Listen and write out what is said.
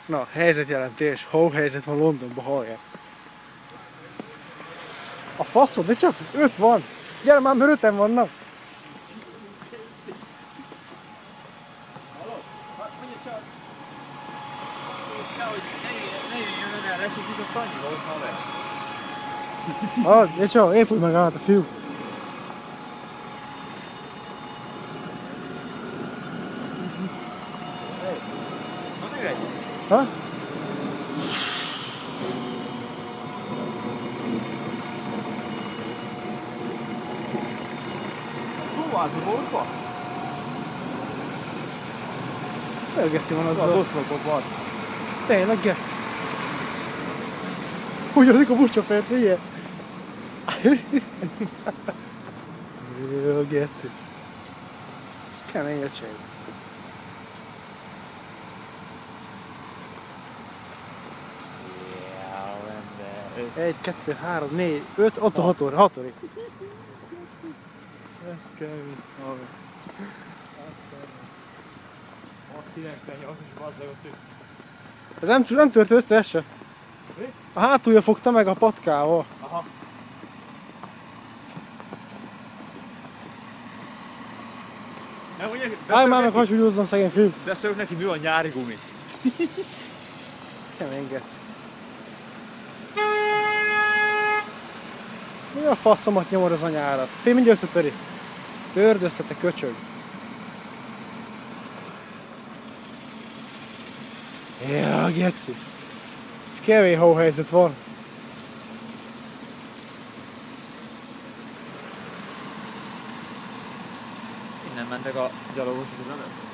Na, helyzetjelentés, hóhelyzet van Londonban, hallják. A faszod, de csak 5 van. Gyere már, mert 5-en vannak. Hallod? Mondja csak. Hogy ne jöjjön el, lecsúszik, azt annyival ott már le. De csak, épülj meg át a fiú. Na mi egy? Ha? Hol a borba? Olyan geci van Az azzal. oszlopok van. Tényleg geci. Úgy azik a buszsofőrt, ugye? Jó, geci. Ez kemény egység. 1, 2, 3, 4, 5, ott a 6 óra, 6 óra. Ez kemény. 698 is bazdagos, hogy... Ez nem tört össze, ez se. Mi? A hátulja fogta meg a patkával. Aha. Nem, ugye, Állj már meg, hogy húzzon szegény fiú. beszélök neki, mi a nyári gumi. Ez kemény geci. Mi a faszomat nyomod az anyárat? Fél, mindjárt összetöri. Törd össze, te köcsög. Ja, geci. Ez kemény hóhelyzet van. Innen mentek a gyalogosok az előtt.